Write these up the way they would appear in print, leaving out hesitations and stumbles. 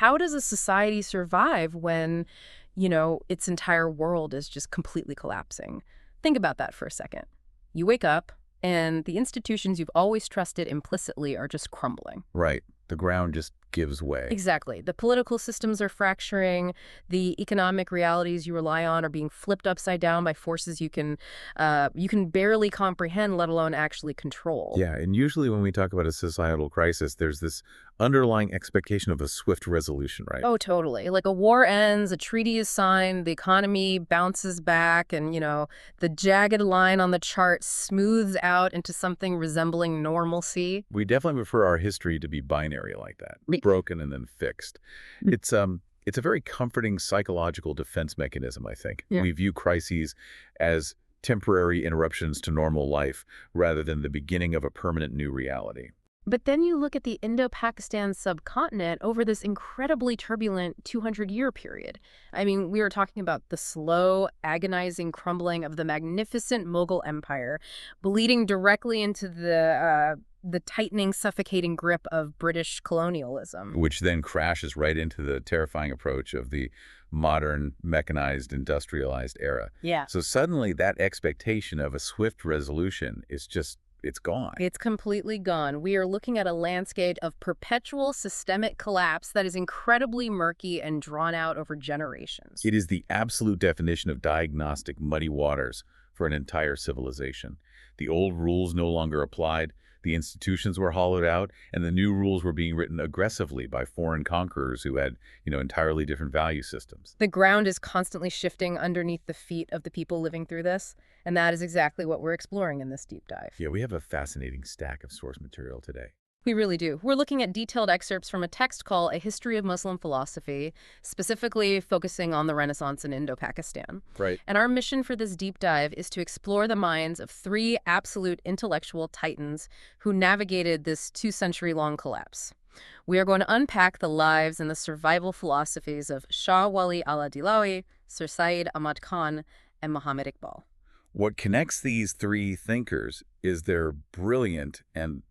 how does a society survive when, its entire world is just completely collapsing? Think about that for a second. You wake up, and the institutions you've always trusted implicitly are just crumbling. Right. The ground just gives way. Exactly. The political systems are fracturing. The economic realities you rely on are being flipped upside down by forces you can barely comprehend, let alone actually control. Yeah, and usually when we talk about a societal crisis, there's this underlying expectation of a swift resolution, right? Oh, totally. Like a war ends, a treaty is signed, the economy bounces back, and, the jagged line on the chart smooths out into something resembling normalcy. We definitely prefer our history to be binary like that, broken and then fixed. It's a very comforting psychological defense mechanism, I think. Yeah. We view crises as temporary interruptions to normal life rather than the beginning of a permanent new reality. But then you look at the Indo-Pakistan subcontinent over this incredibly turbulent 200-year period. I mean, we were talking about the slow, agonizing crumbling of the magnificent Mughal Empire, bleeding directly into the tightening, suffocating grip of British colonialism. Which then crashes right into the terrifying approach of the modern, mechanized, industrialized era. Yeah. So suddenly that expectation of a swift resolution is just, it's gone. It's completely gone. We are looking at a landscape of perpetual systemic collapse that is incredibly murky and drawn out over generations. It is the absolute definition of diagnostic muddy waters for an entire civilization. The old rules no longer applied, the institutions were hollowed out, and the new rules were being written aggressively by foreign conquerors who had, entirely different value systems. The ground is constantly shifting underneath the feet of the people living through this, and that is exactly what we're exploring in this deep dive. Yeah, we have a fascinating stack of source material today. We really do. We're looking at detailed excerpts from a text called A History of Muslim Philosophy, specifically focusing on the Renaissance in Indo-Pakistan. Right. And our mission for this deep dive is to explore the minds of three absolute intellectual titans who navigated this 2-century-long collapse. We are going to unpack the lives and the survival philosophies of Shah Wali Allah Dihlawi, Sir Sayyid Ahmad Khan, and Muhammad Iqbal. What connects these three thinkers is their brilliant and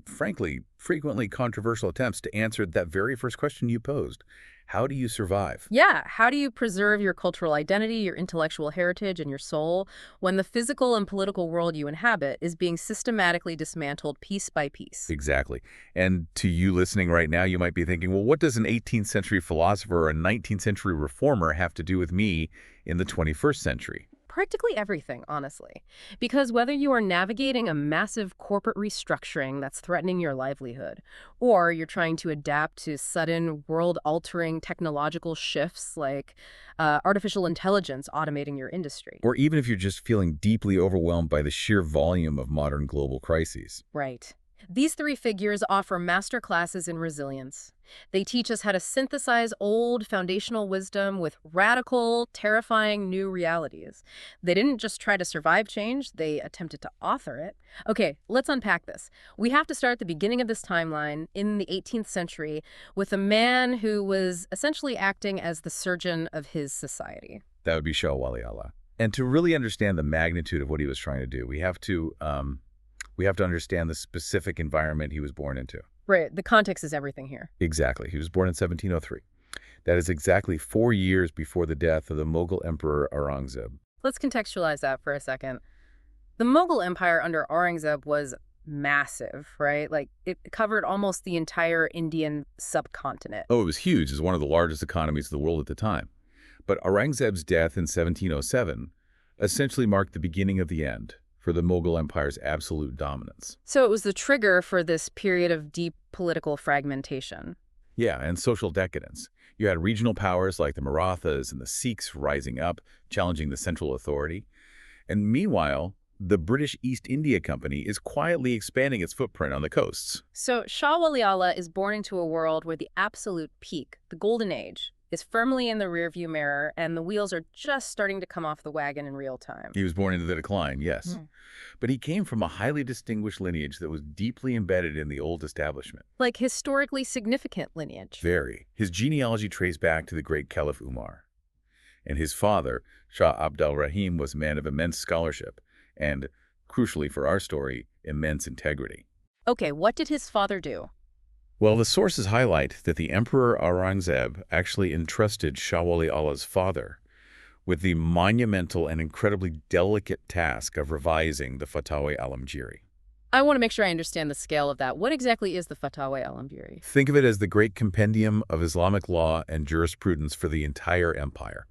frankly, frequently controversial attempts to answer that very first question you posed. How do you survive? Yeah, how do you preserve your cultural identity, your intellectual heritage, and your soul when the physical and political world you inhabit is being systematically dismantled piece by piece? Exactly. And to you listening right now, you might be thinking, well, what does an 18th century philosopher or a 19th century reformer have to do with me in the 21st century? Practically everything, honestly. Because whether you are navigating a massive corporate restructuring that's threatening your livelihood, or you're trying to adapt to sudden world-altering technological shifts like artificial intelligence automating your industry. Or even if you're just feeling deeply overwhelmed by the sheer volume of modern global crises. Right. These three figures offer masterclasses in resilience. They teach us how to synthesize old foundational wisdom with radical, terrifying new realities. They didn't just try to survive change, they attempted to author it. Okay, let's unpack this. We have to start at the beginning of this timeline in the 18th century with a man who was essentially acting as the surgeon of his society. That would be Shah Wali Allah. And to really understand the magnitude of what he was trying to do, we have to understand the specific environment he was born into. Right. The context is everything here. Exactly. He was born in 1703. That is exactly 4 years before the death of the Mughal Emperor Aurangzeb. Let's contextualize that for a second. The Mughal Empire under Aurangzeb was massive, right? Like, it covered almost the entire Indian subcontinent. Oh, it was huge. It was one of the largest economies of the world at the time. But Aurangzeb's death in 1707 essentially marked the beginning of the end for the Mughal Empire's absolute dominance. So it was the trigger for this period of deep political fragmentation. Yeah, and social decadence. You had regional powers like the Marathas and the Sikhs rising up, challenging the central authority. And meanwhile, the British East India Company is quietly expanding its footprint on the coasts. So Shah Wali Allah is born into a world where the absolute peak, the golden age, is firmly in the rearview mirror, and the wheels are just starting to come off the wagon in real time. He was born into the decline, yes. But he came from a highly distinguished lineage that was deeply embedded in the old establishment. Like historically significant lineage. Very. His genealogy traced back to the great Caliph Umar. And his father, Shah Abdul Rahim, was a man of immense scholarship and, crucially for our story, immense integrity. Okay, what did his father do? Well, the sources highlight that the Emperor Aurangzeb actually entrusted Shah Wali Allah's father with the monumental and incredibly delicate task of revising the Fatawa-e-Alamgiri. I want to make sure I understand the scale of that. What exactly is the Fatawa-e-Alamgiri? Think of it as the great compendium of Islamic law and jurisprudence for the entire empire.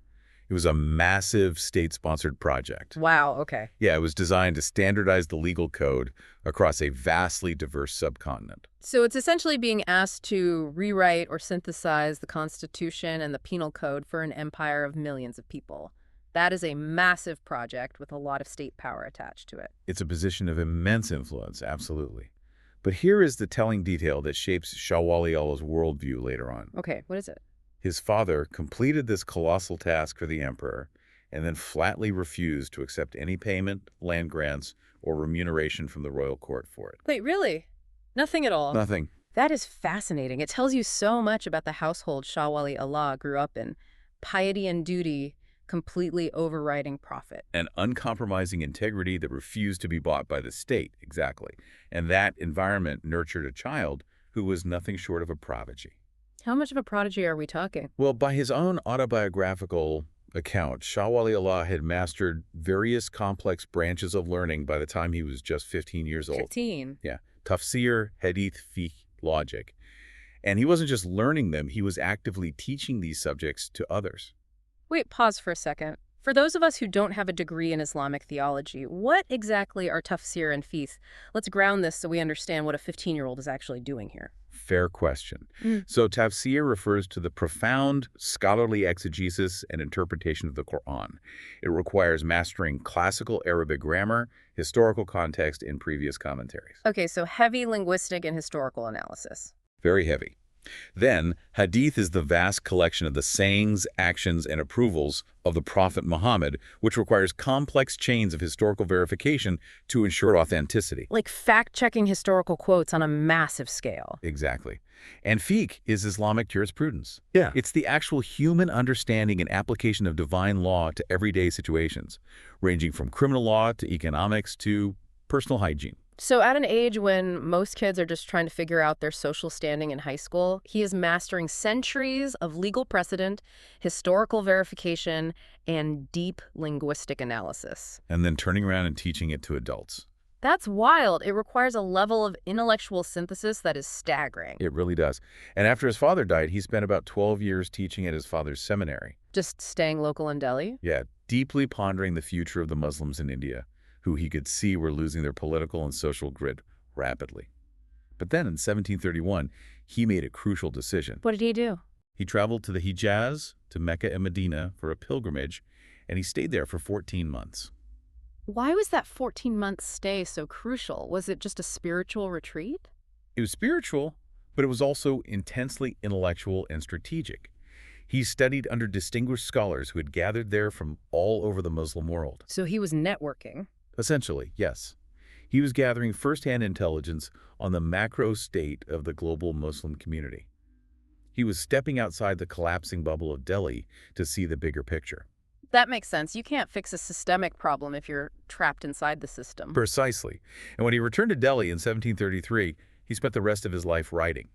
It was a massive state-sponsored project. Wow, okay. Yeah, it was designed to standardize the legal code across a vastly diverse subcontinent. So it's essentially being asked to rewrite or synthesize the Constitution and the Penal Code for an empire of millions of people. That is a massive project with a lot of state power attached to it. It's a position of immense influence, absolutely. But here is the telling detail that shapes Shah Wali Allah's worldview later on. Okay, what is it? His father completed this colossal task for the emperor and then flatly refused to accept any payment, land grants, or remuneration from the royal court for it. Wait, really? Nothing at all? Nothing. That is fascinating. It tells you so much about the household Shah Wali Allah grew up in. Piety and duty completely overriding profit. An uncompromising integrity that refused to be bought by the state, exactly. And that environment nurtured a child who was nothing short of a prodigy. How much of a prodigy are we talking? Well, by his own autobiographical account, Shah Wali Allah had mastered various complex branches of learning by the time he was just 15 years old. 15? Yeah. Tafsir, hadith, fiqh, logic. And he wasn't just learning them, he was actively teaching these subjects to others. Wait, pause for a second. For those of us who don't have a degree in Islamic theology, what exactly are tafsir and fiqh? Let's ground this so we understand what a 15-year-old is actually doing here. Fair question. So tafsir refers to the profound scholarly exegesis and interpretation of the Quran. It requires mastering classical Arabic grammar, historical context, and previous commentaries. Okay, so heavy linguistic and historical analysis. Very heavy. Then, hadith is the vast collection of the sayings, actions, and approvals of the Prophet Muhammad, which requires complex chains of historical verification to ensure authenticity. Like fact-checking historical quotes on a massive scale. Exactly. And fiqh is Islamic jurisprudence. Yeah. It's the actual human understanding and application of divine law to everyday situations, ranging from criminal law to economics to personal hygiene. So at an age when most kids are just trying to figure out their social standing in high school, he is mastering centuries of legal precedent, historical verification, and deep linguistic analysis. And then turning around and teaching it to adults. That's wild. It requires a level of intellectual synthesis that is staggering. It really does. And after his father died, he spent about 12 years teaching at his father's seminary. Just staying local in Delhi? Yeah, deeply pondering the future of the Muslims in India, who he could see were losing their political and social grid rapidly. But then in 1731, he made a crucial decision. What did he do? He traveled to the Hijaz, to Mecca and Medina for a pilgrimage, and he stayed there for 14 months. Why was that 14-month stay so crucial? Was it just a spiritual retreat? It was spiritual, but it was also intensely intellectual and strategic. He studied under distinguished scholars who had gathered there from all over the Muslim world. So he was networking. Essentially, yes. He was gathering first-hand intelligence on the macro state of the global Muslim community. He was stepping outside the collapsing bubble of Delhi to see the bigger picture. That makes sense. You can't fix a systemic problem if you're trapped inside the system. Precisely. And when he returned to Delhi in 1733, he spent the rest of his life writing.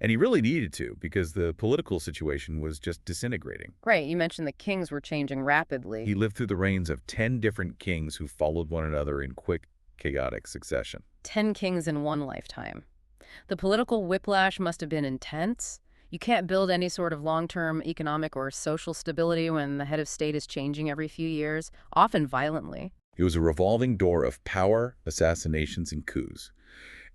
And he really needed to, because the political situation was just disintegrating. Right, you mentioned the kings were changing rapidly. He lived through the reigns of 10 different kings who followed one another in quick, chaotic succession. 10 kings in one lifetime. The political whiplash must have been intense. You can't build any sort of long-term economic or social stability when the head of state is changing every few years, often violently. It was a revolving door of power, assassinations, and coups.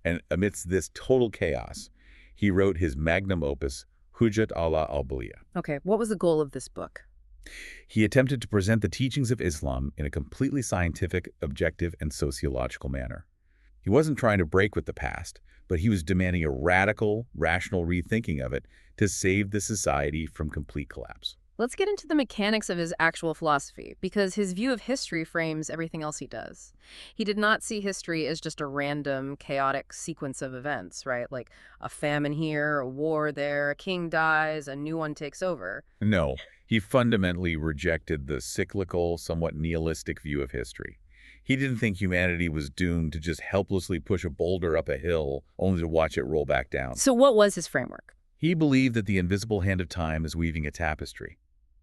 And amidst this total chaos, he wrote his magnum opus, ʿAdalah al-Baliyah. Okay, what was the goal of this book? He attempted to present the teachings of Islam in a completely scientific, objective, and sociological manner. He wasn't trying to break with the past, but he was demanding a radical, rational rethinking of it to save the society from complete collapse. Let's get into the mechanics of his actual philosophy, because his view of history frames everything else he does. He did not see history as just a random, chaotic sequence of events, right? Like a famine here, a war there, a king dies, a new one takes over. No, he fundamentally rejected the cyclical, somewhat nihilistic view of history. He didn't think humanity was doomed to just helplessly push a boulder up a hill only to watch it roll back down. So what was his framework? He believed that the invisible hand of time is weaving a tapestry.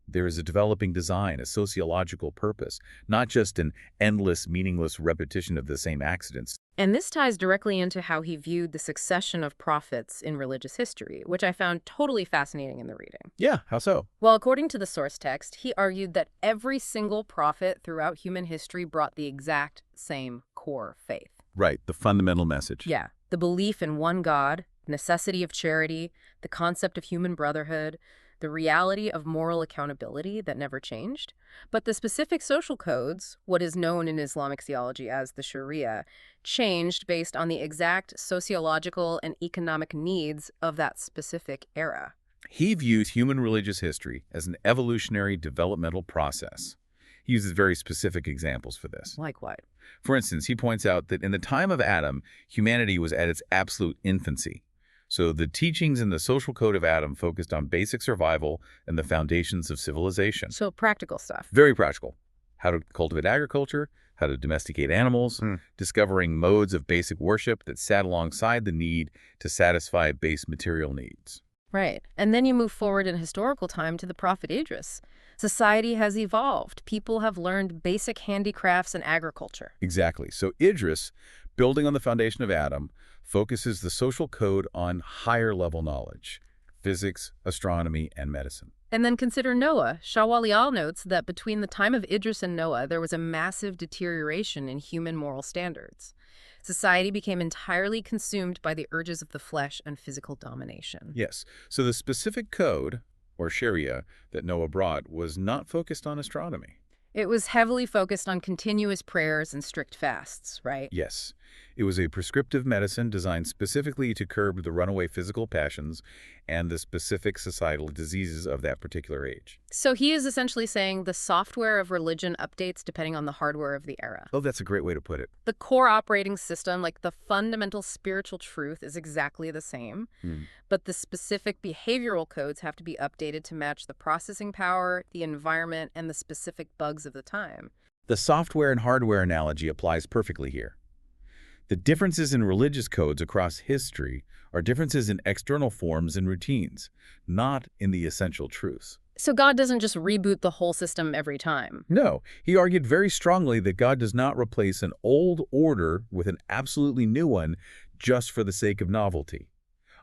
There is a developing design, a sociological purpose, not just an endless, meaningless repetition of the same accidents. And this ties directly into how he viewed the succession of prophets in religious history, which I found totally fascinating in the reading. Yeah, how so? Well, according to the source text, he argued that every single prophet throughout human history brought the exact same core faith. Right, the fundamental message. Yeah, the belief in one God, necessity of charity, the concept of human brotherhood, the reality of moral accountability that never changed. But the specific social codes, what is known in Islamic theology as the Sharia, changed based on the exact sociological and economic needs of that specific era. He views human religious history as an evolutionary developmental process. He uses very specific examples for this. Like what? For instance, he points out that in the time of Adam, humanity was at its absolute infancy. So the teachings in the social code of Adam focused on basic survival and the foundations of civilization. So practical stuff. Very practical. How to cultivate agriculture, how to domesticate animals, discovering modes of basic worship that sat alongside the need to satisfy base material needs. Right. And then you move forward in historical time to the Prophet Idris. Society has evolved. People have learned basic handicrafts and agriculture. Exactly. So Idris, building on the foundation of Adam, focuses the social code on higher-level knowledge, physics, astronomy, and medicine. And then consider Noah. Shah Wali Allah notes that between the time of Idris and Noah, there was a massive deterioration in human moral standards. Society became entirely consumed by the urges of the flesh and physical domination. Yes. So the specific code, or Sharia, that Noah brought was not focused on astronomy. It was heavily focused on continuous prayers and strict fasts, right? Yes. It was a prescriptive medicine designed specifically to curb the runaway physical passions and the specific societal diseases of that particular age. So he is essentially saying the software of religion updates depending on the hardware of the era. Oh, that's a great way to put it. The core operating system, like the fundamental spiritual truth, is exactly the same, but the specific behavioral codes have to be updated to match the processing power, the environment, and the specific bugs of the time. The software and hardware analogy applies perfectly here. The differences in religious codes across history are differences in external forms and routines, not in the essential truths. So God doesn't just reboot the whole system every time. No, he argued very strongly that God does not replace an old order with an absolutely new one just for the sake of novelty.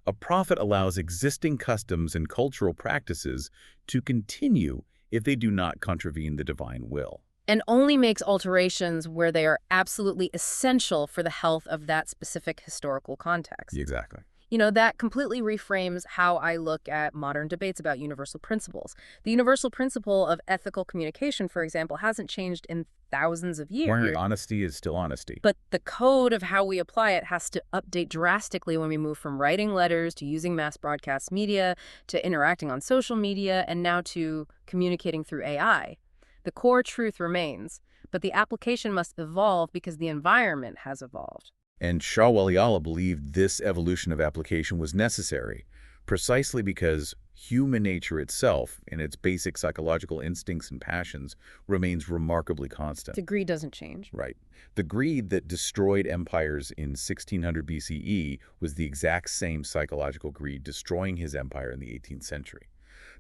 A prophet allows existing customs and cultural practices to continue if they do not contravene the divine will. And only makes alterations where they are absolutely essential for the health of that specific historical context. Exactly. You know, that completely reframes how I look at modern debates about universal principles. The universal principle of ethical communication, for example, hasn't changed in thousands of years. Honesty is still honesty. But the code of how we apply it has to update drastically when we move from writing letters to using mass broadcast media to interacting on social media and now to communicating through AI. The core truth remains, but the application must evolve because the environment has evolved. And Shah Wali Allah believed this evolution of application was necessary, precisely because human nature itself, in its basic psychological instincts and passions, remains remarkably constant. The greed doesn't change. Right. The greed that destroyed empires in 1600 BCE was the exact same psychological greed destroying his empire in the 18th century.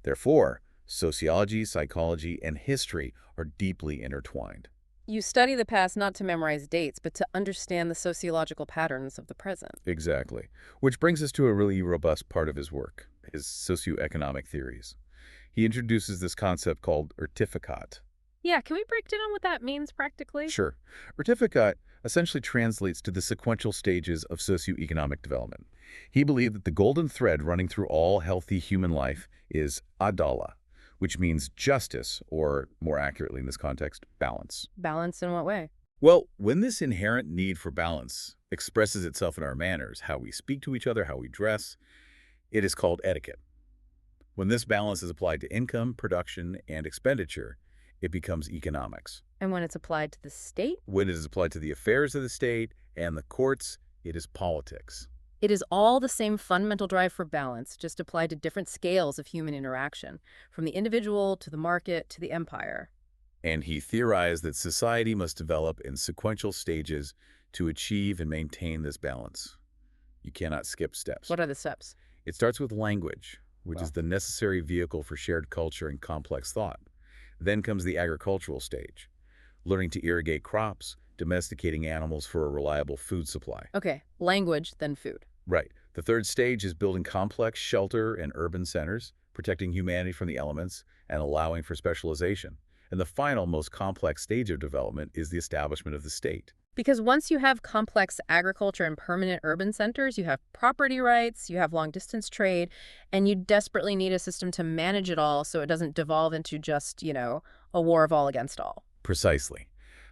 Therefore, sociology, psychology, and history are deeply intertwined. You study the past not to memorize dates, but to understand the sociological patterns of the present. Exactly. Which brings us to a really robust part of his work, his socioeconomic theories. He introduces this concept called ertifikat. Yeah, can we break down what that means practically? Sure. Ertifikat essentially translates to the sequential stages of socioeconomic development. He believed that the golden thread running through all healthy human life is ʿAdalah, which means justice, or more accurately in this context, balance. Balance in what way? Well, when this inherent need for balance expresses itself in our manners, how we speak to each other, how we dress, it is called etiquette. When this balance is applied to income, production, and expenditure, it becomes economics. And when it's applied to the state? When it is applied to the affairs of the state and the courts, it is politics. It is all the same fundamental drive for balance, just applied to different scales of human interaction, from the individual to the market to the empire. And he theorized that society must develop in sequential stages to achieve and maintain this balance. You cannot skip steps. What are the steps? It starts with language, which Well, is the necessary vehicle for shared culture and complex thought. Then comes the agricultural stage, learning to irrigate crops, domesticating animals for a reliable food supply. okay, language, then food. Right. The third stage is building complex shelter and urban centers, protecting humanity from the elements, and allowing for specialization. And the final, most complex stage of development is the establishment of the state. Because once you have complex agriculture and permanent urban centers, you have property rights, you have long-distance trade, and you desperately need a system to manage it all so it doesn't devolve into just, a war of all against all. Precisely.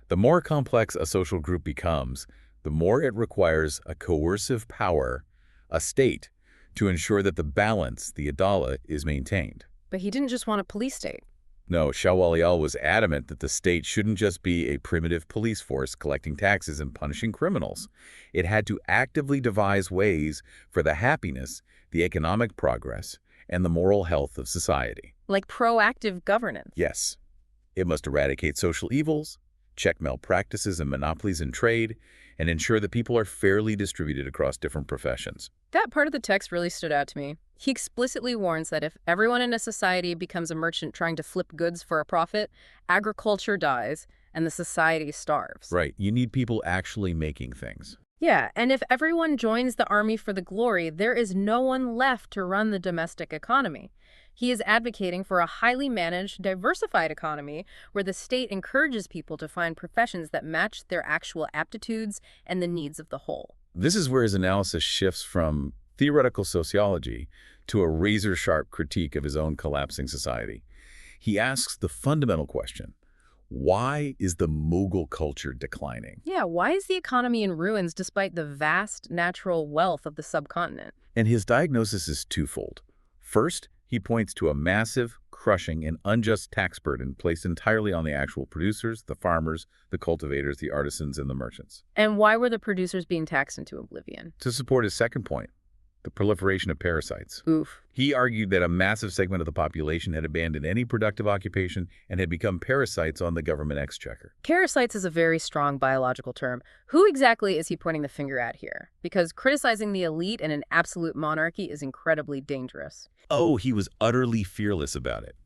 The more complex a social group becomes, the more it requires a coercive power, a state, to ensure that the balance, the ʿAdalah, is maintained. But he didn't just want a police state. No, Shah Wali Allah was adamant that the state shouldn't just be a primitive police force collecting taxes and punishing criminals. It had to actively devise ways for the happiness, the economic progress, and the moral health of society. Like proactive governance. Yes, it must eradicate social evils, check malpractices and monopolies in trade, and ensure that people are fairly distributed across different professions. That part of the text really stood out to me. He explicitly warns that if everyone in a society becomes a merchant trying to flip goods for a profit, agriculture dies and the society starves. Right, you need people actually making things. Yeah, and if everyone joins the army for the glory, there is no one left to run the domestic economy. He is advocating for a highly managed, diversified economy where the state encourages people to find professions that match their actual aptitudes and the needs of the whole. This is where his analysis shifts from theoretical sociology to a razor-sharp critique of his own collapsing society. He asks the fundamental question, why is the Mughal culture declining? Yeah, why is the economy in ruins despite the vast natural wealth of the subcontinent? And his diagnosis is twofold. First, he points to a massive, crushing, and unjust tax burden placed entirely on the actual producers, the farmers, the cultivators, the artisans, and the merchants. And why were the producers being taxed into oblivion? To support his second point, the proliferation of parasites. Oof. He argued that a massive segment of the population had abandoned any productive occupation and had become parasites on the government exchequer. Parasites is a very strong biological term. Who exactly is he pointing the finger at here? Because criticizing the elite in an absolute monarchy is incredibly dangerous. Oh, he was utterly fearless about it.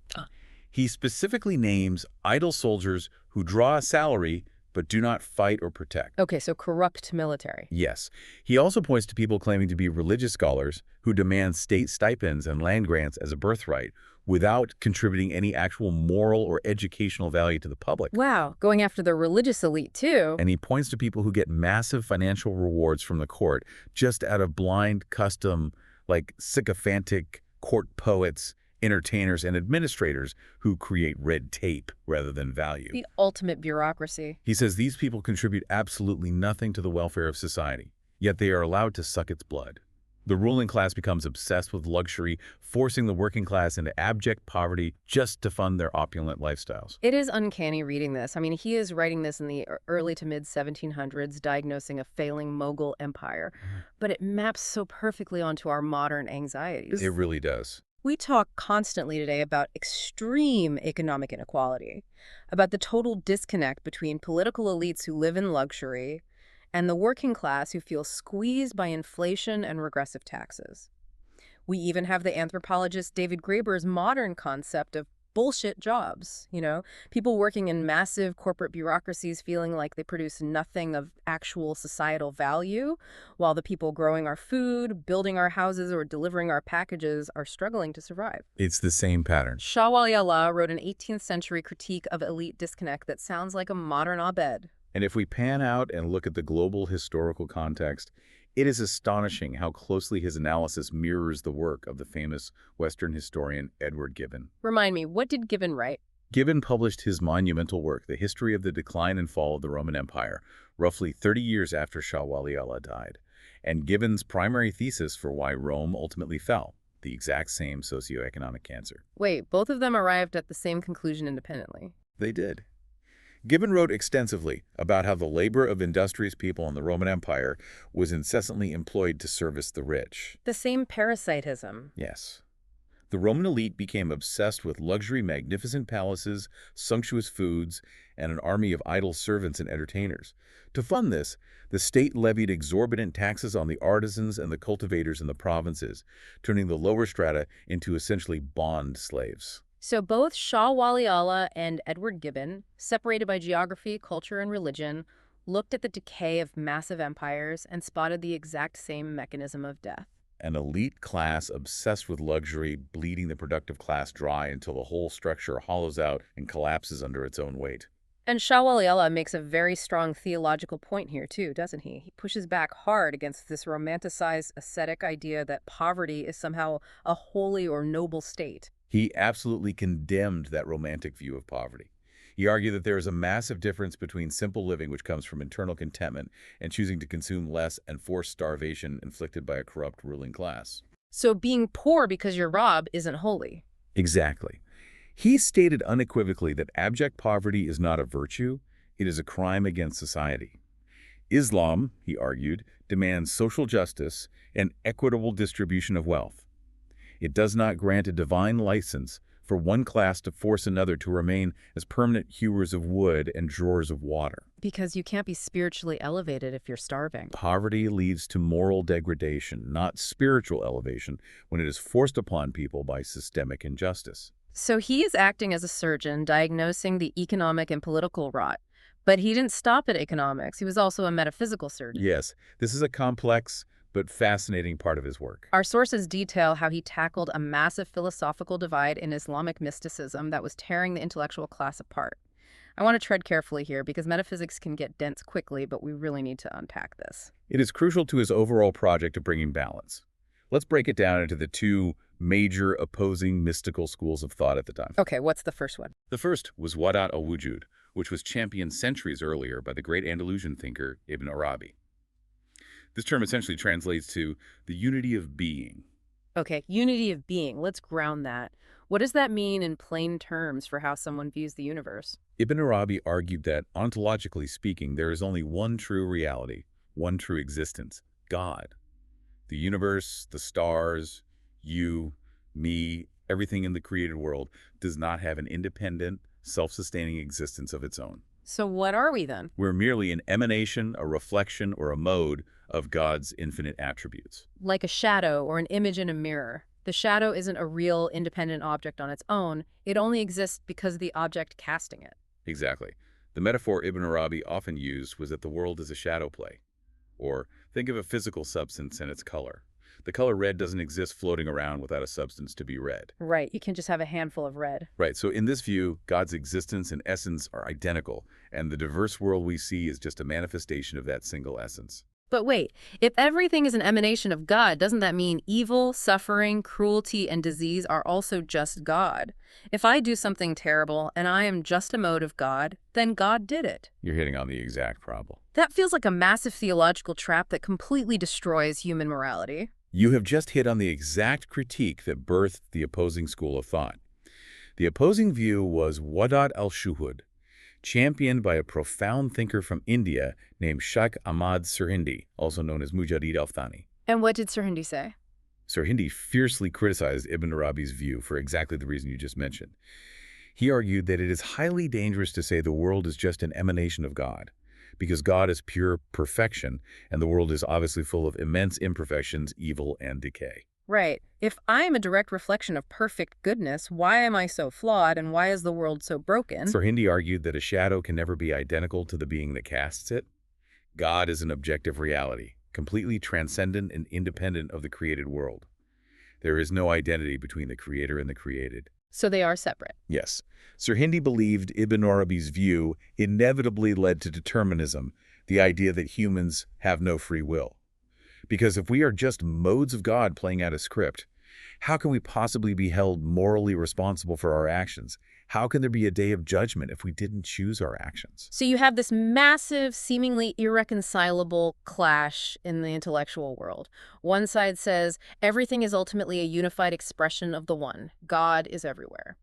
He specifically names idle soldiers who draw a salary but do not fight or protect. Okay, so corrupt military. Yes. He also points to people claiming to be religious scholars who demand state stipends and land grants as a birthright without contributing any actual moral or educational value to the public. Wow, going after the religious elite too. And he points to people who get massive financial rewards from the court just out of blind custom, like sycophantic court poets, entertainers, and administrators who create red tape rather than value. The ultimate bureaucracy. He says these people contribute absolutely nothing to the welfare of society, yet they are allowed to suck its blood. The ruling class becomes obsessed with luxury, forcing the working class into abject poverty just to fund their opulent lifestyles. It is uncanny reading this. I mean, he is writing this in the early to mid-1700s, diagnosing a failing Mughal empire. But it maps so perfectly onto our modern anxieties. It really does. We talk constantly today about extreme economic inequality, about the total disconnect between political elites who live in luxury and the working class who feel squeezed by inflation and regressive taxes. We even have the anthropologist David Graeber's modern concept of bullshit jobs, people working in massive corporate bureaucracies feeling like they produce nothing of actual societal value, while the people growing our food, building our houses, or delivering our packages are struggling to survive. It's the same pattern. Shah Wali Allah wrote an 18th century critique of elite disconnect that sounds like a modern op-ed. And if we pan out and look at the global historical context, it is astonishing how closely his analysis mirrors the work of the famous Western historian Edward Gibbon. Remind me, what did Gibbon write? Gibbon published his monumental work, The History of the Decline and Fall of the Roman Empire, roughly 30 years after Shah Wali Allah died, and Gibbon's primary thesis for why Rome ultimately fell, the exact same socioeconomic cancer. Wait, both of them arrived at the same conclusion independently. They did. Gibbon wrote extensively about how the labor of industrious people in the Roman Empire was incessantly employed to service the rich. The same parasitism. Yes. The Roman elite became obsessed with luxury, magnificent palaces, sumptuous foods, and an army of idle servants and entertainers. To fund this, the state levied exorbitant taxes on the artisans and the cultivators in the provinces, turning the lower strata into essentially bond slaves. So both Shah Wali Allah and Edward Gibbon, separated by geography, culture, and religion, looked at the decay of massive empires and spotted the exact same mechanism of death. An elite class obsessed with luxury, bleeding the productive class dry until the whole structure hollows out and collapses under its own weight. And Shah Wali Allah makes a very strong theological point here too, doesn't he? He pushes back hard against this romanticized ascetic idea that poverty is somehow a holy or noble state. He absolutely condemned that romantic view of poverty. He argued that there is a massive difference between simple living, which comes from internal contentment, and choosing to consume less and forced starvation inflicted by a corrupt ruling class. So being poor because you're robbed isn't holy. Exactly. He stated unequivocally that abject poverty is not a virtue, it is a crime against society. Islam, he argued, demands social justice and equitable distribution of wealth. It does not grant a divine license for one class to force another to remain as permanent hewers of wood and drawers of water. Because you can't be spiritually elevated if you're starving. Poverty leads to moral degradation, not spiritual elevation, when it is forced upon people by systemic injustice. So he is acting as a surgeon, diagnosing the economic and political rot. But he didn't stop at economics. He was also a metaphysical surgeon. Yes, this is a complex but fascinating part of his work. Our sources detail how he tackled a massive philosophical divide in Islamic mysticism that was tearing the intellectual class apart. I want to tread carefully here because metaphysics can get dense quickly, but we really need to unpack this. It is crucial to his overall project of bringing balance. Let's break it down into the two major opposing mystical schools of thought at the time. Okay, what's the first one? The first was Wadat al-Wujud, which was championed centuries earlier by the great Andalusian thinker Ibn Arabi. This term essentially translates to the unity of being. Okay, unity of being. Let's ground that. What does that mean in plain terms for how someone views the universe? Ibn Arabi argued that, ontologically speaking, there is only one true reality, one true existence, God. The universe, the stars, you, me, everything in the created world does not have an independent, self-sustaining existence of its own. So what are we then? We're merely an emanation, a reflection, or a mode of God's infinite attributes. Like a shadow or an image in a mirror. The shadow isn't a real, independent object on its own. It only exists because of the object casting it. Exactly. The metaphor Ibn Arabi often used was that the world is a shadow play. Or think of a physical substance and its color. The color red doesn't exist floating around without a substance to be red. Right, you can just have a handful of red. Right, so in this view, God's existence and essence are identical, and the diverse world we see is just a manifestation of that single essence. But wait, if everything is an emanation of God, doesn't that mean evil, suffering, cruelty, and disease are also just God? If I do something terrible and I am just a mode of God, then God did it. You're hitting on the exact problem. That feels like a massive theological trap that completely destroys human morality. You have just hit on the exact critique that birthed the opposing school of thought. The opposing view was Wadat al-Shuhud, championed by a profound thinker from India named Sheikh Ahmad Sirhindi, also known as Mujaddid al-Thani. And what did Sirhindi say? Sirhindi fiercely criticized Ibn Arabi's view for exactly the reason you just mentioned. He argued that it is highly dangerous to say the world is just an emanation of God, because God is pure perfection, and the world is obviously full of immense imperfections, evil, and decay. Right. If I am a direct reflection of perfect goodness, why am I so flawed and why is the world so broken? Sirhindi argued that a shadow can never be identical to the being that casts it. God is an objective reality, completely transcendent and independent of the created world. There is no identity between the creator and the created. So they are separate. Yes. Sirhindi believed Ibn Arabi's view inevitably led to determinism, the idea that humans have no free will. Because if we are just modes of God playing out a script, how can we possibly be held morally responsible for our actions? How can there be a day of judgment if we didn't choose our actions? So you have this massive, seemingly irreconcilable clash in the intellectual world. One side says everything is ultimately a unified expression of the one. God is everywhere.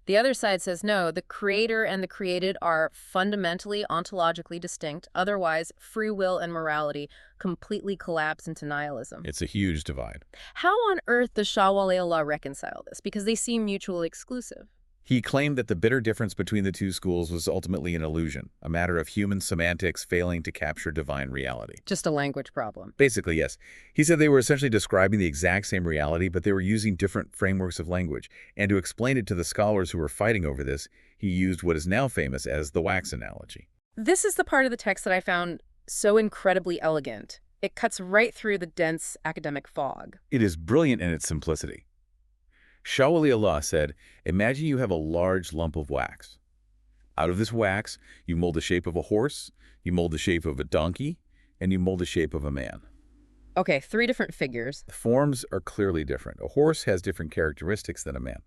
The other side says no, the creator and the created are fundamentally ontologically distinct. Otherwise, free will and morality completely collapse into nihilism. It's a huge divide. How on earth does Shah Wali Allah reconcile this? Because they seem mutually exclusive. He claimed that the bitter difference between the two schools was ultimately an illusion, a matter of human semantics failing to capture divine reality. Just a language problem. Basically, yes. He said they were essentially describing the exact same reality, but they were using different frameworks of language. And to explain it to the scholars who were fighting over this, he used what is now famous as the wax analogy. This is the part of the text that I found so incredibly elegant. It cuts right through the dense academic fog. It is brilliant in its simplicity. Shah Wali Allah said, imagine you have a large lump of wax. Out of this wax, you mold the shape of a horse, you mold the shape of a donkey, and you mold the shape of a man. Okay, 3 different figures. The forms are clearly different. A horse has different characteristics than a man.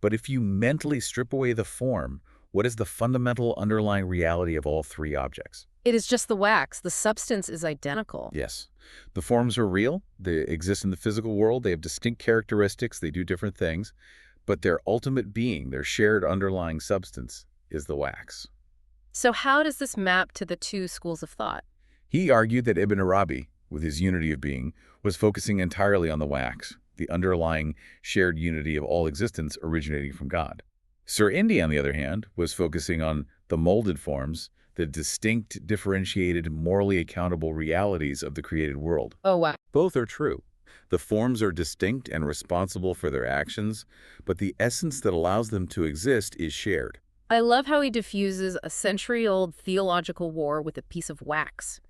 But if you mentally strip away the form, what is the fundamental underlying reality of all 3 objects? It is just the wax. The substance is identical. Yes. The forms are real. They exist in the physical world. They have distinct characteristics. They do different things. But their ultimate being, their shared underlying substance, is the wax. So how does this map to the 2 schools of thought? He argued that Ibn Arabi, with his unity of being, was focusing entirely on the wax, the underlying shared unity of all existence originating from God. Sir Indy, on the other hand, was focusing on the molded forms, the distinct, differentiated, morally accountable realities of the created world. Oh, wow. Both are true. The forms are distinct and responsible for their actions, but the essence that allows them to exist is shared. I love how he diffuses a century-old theological war with a piece of wax.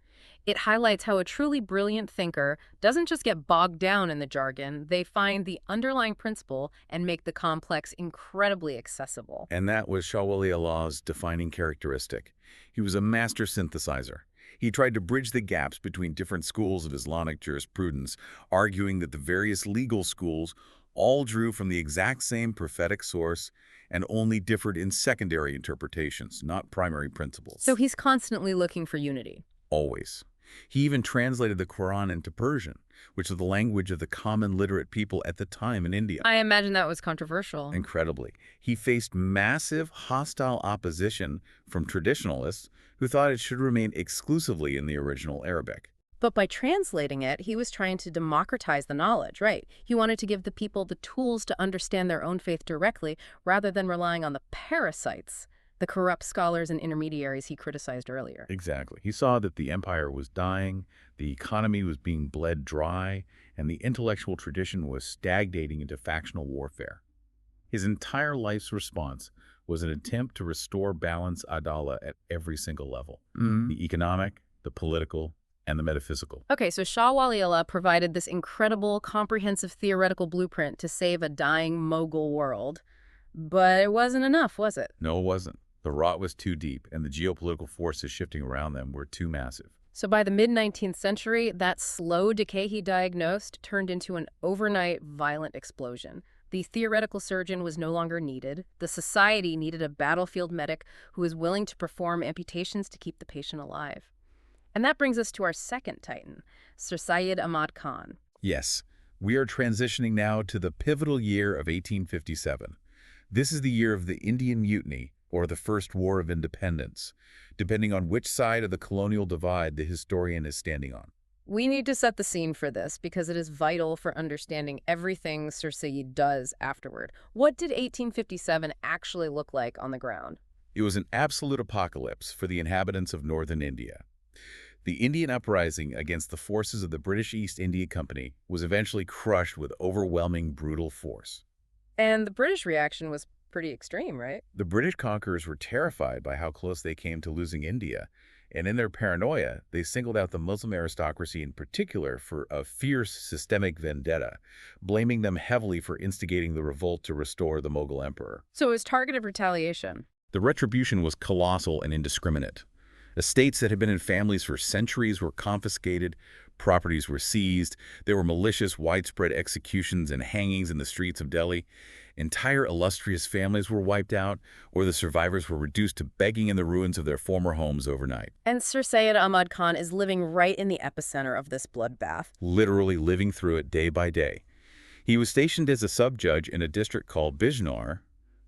It highlights how a truly brilliant thinker doesn't just get bogged down in the jargon, they find the underlying principle and make the complex incredibly accessible. And that was Shah Wali Allah's defining characteristic. He was a master synthesizer. He tried to bridge the gaps between different schools of Islamic jurisprudence, arguing that the various legal schools all drew from the exact same prophetic source and only differed in secondary interpretations, not primary principles. So he's constantly looking for unity. Always. He even translated the Quran into Persian, which was the language of the common literate people at the time in India. I imagine that was controversial. Incredibly. He faced massive hostile opposition from traditionalists who thought it should remain exclusively in the original Arabic. But by translating it, he was trying to democratize the knowledge, right? He wanted to give the people the tools to understand their own faith directly, rather than relying on the parasites, the corrupt scholars and intermediaries he criticized earlier. Exactly. He saw that the empire was dying, the economy was being bled dry, and the intellectual tradition was stagnating into factional warfare. His entire life's response was an attempt to restore balance ʿAdalah at every single level. The economic, the political, and the metaphysical. Okay, so Shah Wali Allah provided this incredible, comprehensive theoretical blueprint to save a dying Mughal world. But it wasn't enough, was it? No, it wasn't. The rot was too deep, and the geopolitical forces shifting around them were too massive. So by the mid-19th century, that slow decay he diagnosed turned into an overnight violent explosion. The theoretical surgeon was no longer needed. The society needed a battlefield medic who was willing to perform amputations to keep the patient alive. And that brings us to our second titan, Sir Sayyid Ahmad Khan. Yes, we are transitioning now to the pivotal year of 1857. This is the year of the Indian Mutiny, or the First War of Independence, depending on which side of the colonial divide the historian is standing on. We need to set the scene for this because it is vital for understanding everything Sir Sayyid does afterward. What did 1857 actually look like on the ground? It was an absolute apocalypse for the inhabitants of northern India. The Indian uprising against the forces of the British East India Company was eventually crushed with overwhelming brutal force. And the British reaction was pretty extreme, right? The British conquerors were terrified by how close they came to losing India, and in their paranoia, they singled out the Muslim aristocracy in particular for a fierce systemic vendetta, blaming them heavily for instigating the revolt to restore the Mughal emperor. So it was targeted retaliation. The retribution was colossal and indiscriminate. Estates that had been in families for centuries were confiscated, properties were seized, there were malicious, widespread executions and hangings in the streets of Delhi. Entire illustrious families were wiped out, or the survivors were reduced to begging in the ruins of their former homes overnight. And Sir Sayyid Ahmad Khan is living right in the epicenter of this bloodbath. Literally living through it day by day. He was stationed as a sub-judge in a district called Bijnor,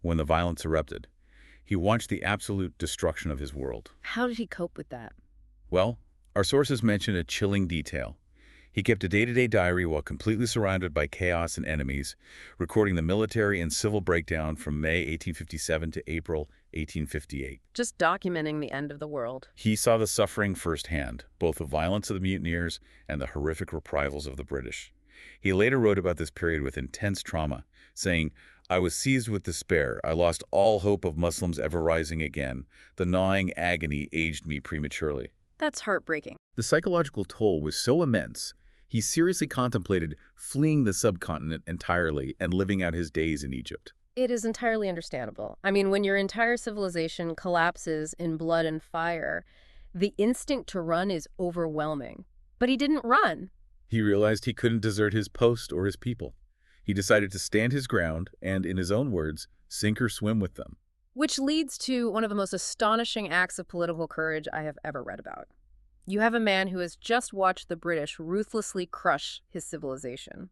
when the violence erupted. He watched the absolute destruction of his world. How did he cope with that? Well, our sources mention a chilling detail. He kept a day-to-day diary while completely surrounded by chaos and enemies, recording the military and civil breakdown from May 1857 to April 1858. Just documenting the end of the world. He saw the suffering firsthand, both the violence of the mutineers and the horrific reprisals of the British. He later wrote about this period with intense trauma, saying, "I was seized with despair. I lost all hope of Muslims ever rising again. The gnawing agony aged me prematurely." That's heartbreaking. The psychological toll was so immense, he seriously contemplated fleeing the subcontinent entirely and living out his days in Egypt. It is entirely understandable. I mean, when your entire civilization collapses in blood and fire, the instinct to run is overwhelming. But he didn't run. He realized he couldn't desert his post or his people. He decided to stand his ground and, in his own words, sink or swim with them. Which leads to one of the most astonishing acts of political courage I have ever read about. You have a man who has just watched the British ruthlessly crush his civilization.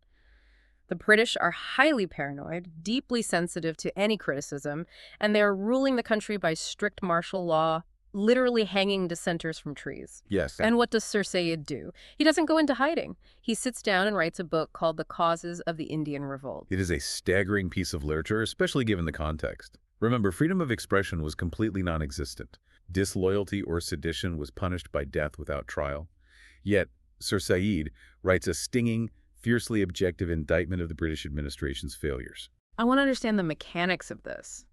The British are highly paranoid, deeply sensitive to any criticism, and they are ruling the country by strict martial law, literally hanging dissenters from trees. Yes. And what does Sir Sayyid do? He doesn't go into hiding. He sits down and writes a book called The Causes of the Indian Revolt. It is a staggering piece of literature, especially given the context. Remember, freedom of expression was completely non-existent. Disloyalty or sedition was punished by death without trial. Yet, Sir Sayyid writes a stinging, fiercely objective indictment of the British administration's failures. I want to understand the mechanics of this.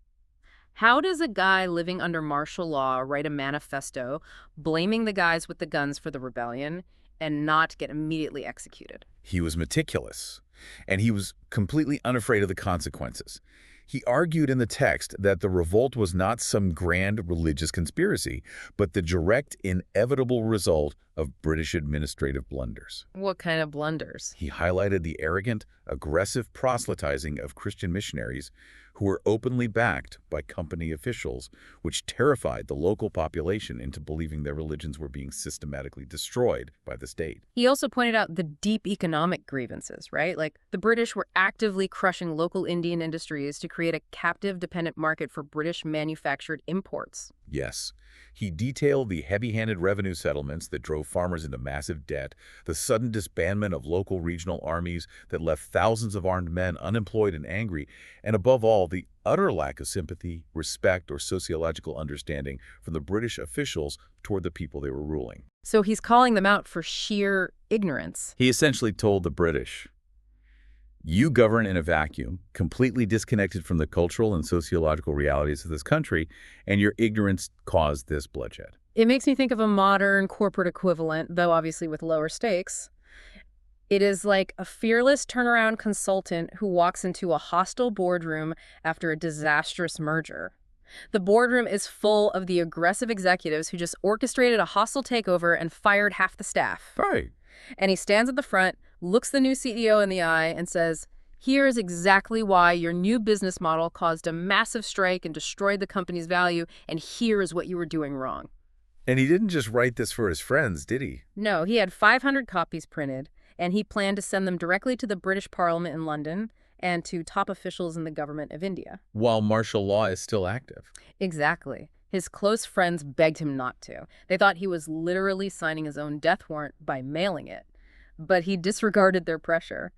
How does a guy living under martial law write a manifesto blaming the guys with the guns for the rebellion and not get immediately executed? He was meticulous, and he was completely unafraid of the consequences. He argued in the text that the revolt was not some grand religious conspiracy, but the direct, inevitable result of British administrative blunders. What kind of blunders? He highlighted the arrogant, aggressive proselytizing of Christian missionaries who were openly backed by company officials, which terrified the local population into believing their religions were being systematically destroyed by the state. He also pointed out the deep economic grievances, right? Like, the British were actively crushing local Indian industries to create a captive dependent market for British manufactured imports. Yes. He detailed the heavy-handed revenue settlements that drove farmers into massive debt, the sudden disbandment of local regional armies that left thousands of armed men unemployed and angry, and above all, the utter lack of sympathy, respect, or sociological understanding from the British officials toward the people they were ruling. So he's calling them out for sheer ignorance. He essentially told the British, "You govern in a vacuum, completely disconnected from the cultural and sociological realities of this country, and your ignorance caused this bloodshed." It makes me think of a modern corporate equivalent, though obviously with lower stakes. It is like a fearless turnaround consultant who walks into a hostile boardroom after a disastrous merger. The boardroom is full of the aggressive executives who just orchestrated a hostile takeover and fired half the staff. Right. And he stands at the front, looks the new CEO in the eye, and says, "Here is exactly why your new business model caused a massive strike and destroyed the company's value, and here is what you were doing wrong." And he didn't just write this for his friends, did he? No, he had 500 copies printed, and he planned to send them directly to the British Parliament in London and to top officials in the government of India. While martial law is still active. Exactly. His close friends begged him not to. They thought he was literally signing his own death warrant by mailing it. But he disregarded their pressure.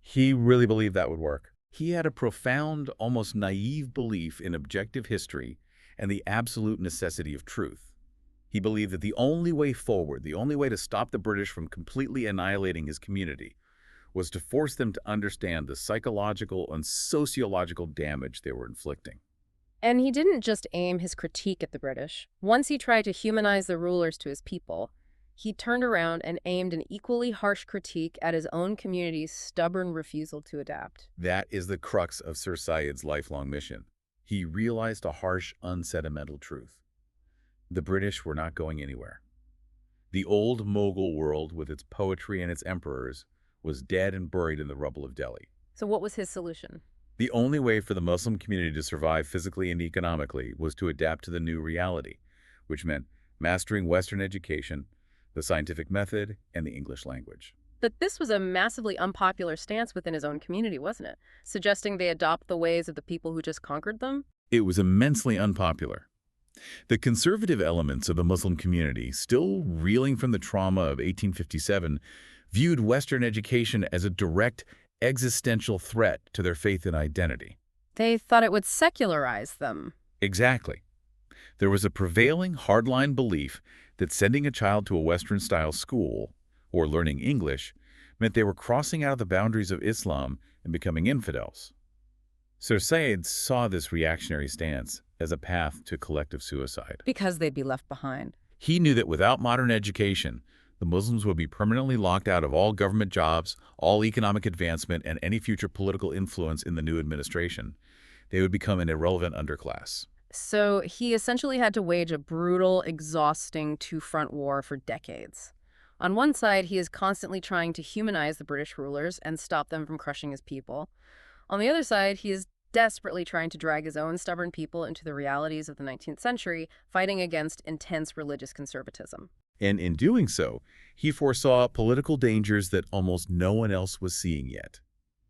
He really believed that would work. He had a profound, almost naive belief in objective history and the absolute necessity of truth. He believed that the only way forward, the only way to stop the British from completely annihilating his community, was to force them to understand the psychological and sociological damage they were inflicting. And he didn't just aim his critique at the British. Once he tried to humanize the rulers to his people, he turned around and aimed an equally harsh critique at his own community's stubborn refusal to adapt. That is the crux of Sir Sayyid's lifelong mission. He realized a harsh, unsentimental truth. The British were not going anywhere. The old Mughal world, with its poetry and its emperors, was dead and buried in the rubble of Delhi. So what was his solution? The only way for the Muslim community to survive physically and economically was to adapt to the new reality, which meant mastering Western education, the scientific method, and the English language. But this was a massively unpopular stance within his own community, wasn't it? Suggesting they adopt the ways of the people who just conquered them? It was immensely unpopular. The conservative elements of the Muslim community, still reeling from the trauma of 1857, viewed Western education as a direct existential threat to their faith and identity. They thought it would secularize them. Exactly. There was a prevailing hardline belief that sending a child to a Western-style school, or learning English, meant they were crossing out of the boundaries of Islam and becoming infidels. Sir Sayyid saw this reactionary stance as a path to collective suicide. Because they'd be left behind. He knew that without modern education, the Muslims would be permanently locked out of all government jobs, all economic advancement, and any future political influence in the new administration. They would become an irrelevant underclass. So he essentially had to wage a brutal, exhausting two-front war for decades. On one side, he is constantly trying to humanize the British rulers and stop them from crushing his people. On the other side, he is desperately trying to drag his own stubborn people into the realities of the 19th century, fighting against intense religious conservatism. And in doing so, he foresaw political dangers that almost no one else was seeing yet.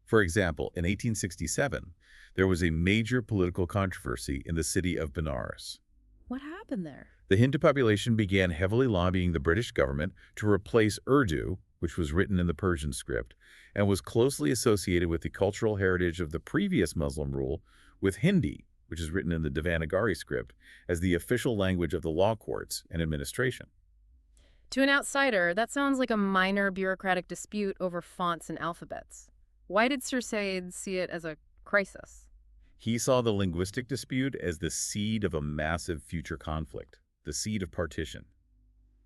For example, in 1867, there was a major political controversy in the city of Benares. What happened there? The Hindu population began heavily lobbying the British government to replace Urdu, which was written in the Persian script, and was closely associated with the cultural heritage of the previous Muslim rule, with Hindi, which is written in the Devanagari script, as the official language of the law courts and administration. To an outsider, that sounds like a minor bureaucratic dispute over fonts and alphabets. Why did Sir Sayyid see it as a crisis? He saw the linguistic dispute as the seed of a massive future conflict, the seed of partition.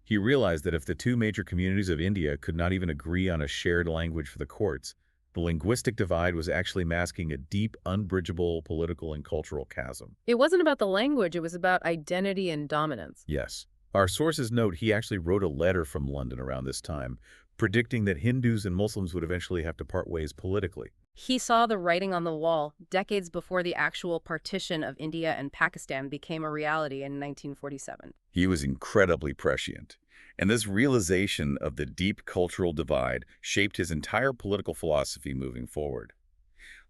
He realized that if the two major communities of India could not even agree on a shared language for the courts, the linguistic divide was actually masking a deep, unbridgeable political and cultural chasm. It wasn't about the language, it was about identity and dominance. Yes. Our sources note he actually wrote a letter from London around this time, predicting that Hindus and Muslims would eventually have to part ways politically. He saw the writing on the wall decades before the actual partition of India and Pakistan became a reality in 1947. He was incredibly prescient, and this realization of the deep cultural divide shaped his entire political philosophy moving forward.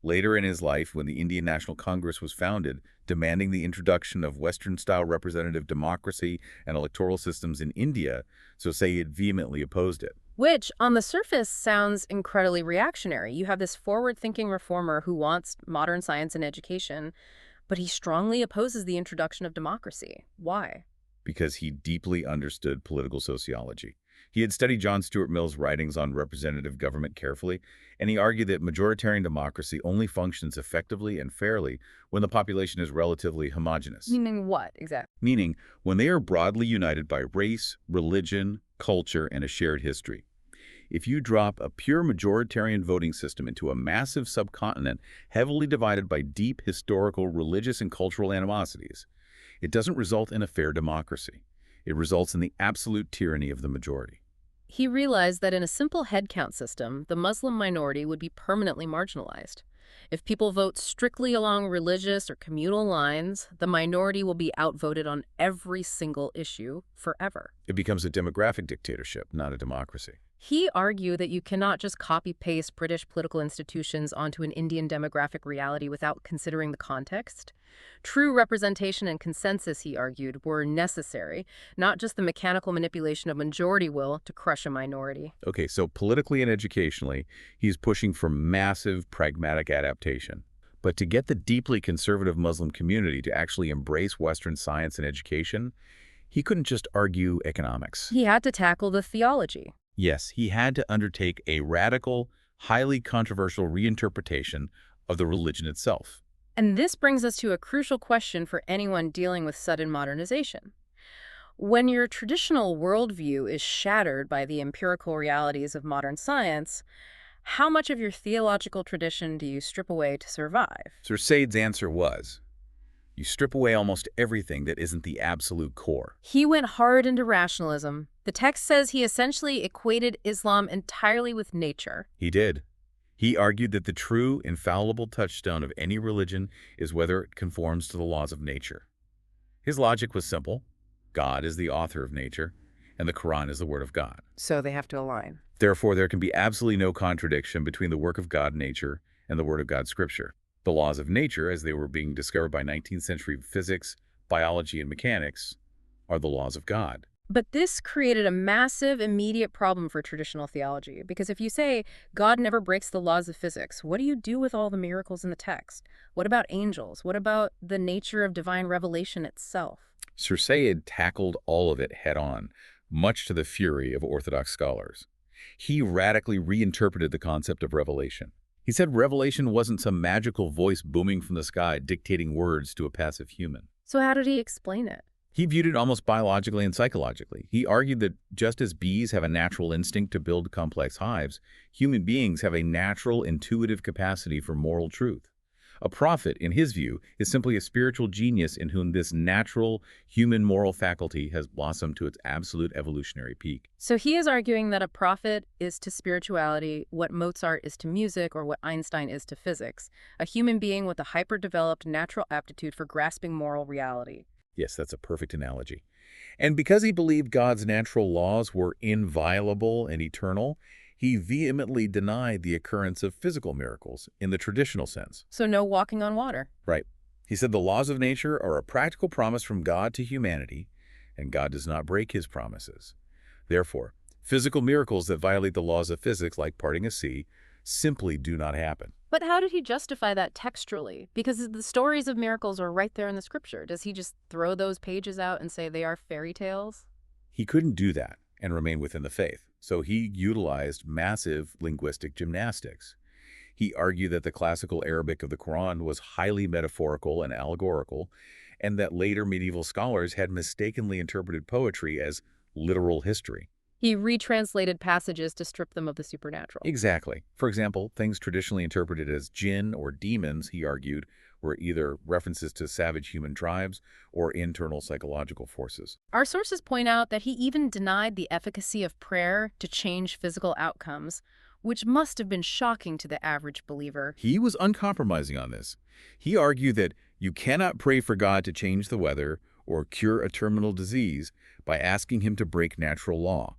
Later in his life, when the Indian National Congress was founded, demanding the introduction of Western-style representative democracy and electoral systems in India, Sir Sayyid vehemently opposed it. Which, on the surface, sounds incredibly reactionary. You have this forward-thinking reformer who wants modern science and education, but he strongly opposes the introduction of democracy. Why? Because he deeply understood political sociology. He had studied John Stuart Mill's writings on representative government carefully, and he argued that majoritarian democracy only functions effectively and fairly when the population is relatively homogeneous. Meaning what, exactly? Meaning, when they are broadly united by race, religion, culture, and a shared history. If you drop a pure majoritarian voting system into a massive subcontinent heavily divided by deep historical, religious, and cultural animosities, it doesn't result in a fair democracy. It results in the absolute tyranny of the majority. He realized that in a simple headcount system, the Muslim minority would be permanently marginalized. If people vote strictly along religious or communal lines, the minority will be outvoted on every single issue forever. It becomes a demographic dictatorship, not a democracy. He argued that you cannot just copy-paste British political institutions onto an Indian demographic reality without considering the context. True representation and consensus, he argued, were necessary, not just the mechanical manipulation of majority will to crush a minority. Okay, so politically and educationally, he's pushing for massive pragmatic adaptation. But to get the deeply conservative Muslim community to actually embrace Western science and education, he couldn't just argue economics. He had to tackle the theology. Yes, he had to undertake a radical, highly controversial reinterpretation of the religion itself. And this brings us to a crucial question for anyone dealing with sudden modernization. When your traditional worldview is shattered by the empirical realities of modern science, how much of your theological tradition do you strip away to survive? Sir Said's answer was, you strip away almost everything that isn't the absolute core. He went hard into rationalism. The text says he essentially equated Islam entirely with nature. He did. He argued that the true, infallible touchstone of any religion is whether it conforms to the laws of nature. His logic was simple. God is the author of nature, and the Quran is the word of God. So they have to align. Therefore, there can be absolutely no contradiction between the work of God, nature, and the Word of God, Scripture. The laws of nature, as they were being discovered by 19th century physics, biology, and mechanics, are the laws of God. But this created a massive, immediate problem for traditional theology, because if you say God never breaks the laws of physics, what do you do with all the miracles in the text? What about angels? What about the nature of divine revelation itself? Sir Sayyid tackled all of it head-on, much to the fury of Orthodox scholars. He radically reinterpreted the concept of revelation. He said revelation wasn't some magical voice booming from the sky dictating words to a passive human. So how did he explain it? He viewed it almost biologically and psychologically. He argued that just as bees have a natural instinct to build complex hives, human beings have a natural, intuitive capacity for moral truth. A prophet, in his view, is simply a spiritual genius in whom this natural, human moral faculty has blossomed to its absolute evolutionary peak. So he is arguing that a prophet is to spirituality what Mozart is to music or what Einstein is to physics, a human being with a hyper-developed natural aptitude for grasping moral reality. Yes, that's a perfect analogy. And because he believed God's natural laws were inviolable and eternal, he vehemently denied the occurrence of physical miracles in the traditional sense. So no walking on water. Right. He said the laws of nature are a practical promise from God to humanity, and God does not break his promises. Therefore, physical miracles that violate the laws of physics, like parting a sea, simply do not happen. But how did he justify that textually? Because the stories of miracles are right there in the scripture. Does he just throw those pages out and say they are fairy tales? He couldn't do that and remain within the faith, so he utilized massive linguistic gymnastics. He argued that the classical Arabic of the Quran was highly metaphorical and allegorical, and that later medieval scholars had mistakenly interpreted poetry as literal history. He retranslated passages to strip them of the supernatural. Exactly. For example, things traditionally interpreted as jinn or demons, he argued, were either references to savage human tribes or internal psychological forces. Our sources point out that he even denied the efficacy of prayer to change physical outcomes, which must have been shocking to the average believer. He was uncompromising on this. He argued that you cannot pray for God to change the weather or cure a terminal disease by asking him to break natural law.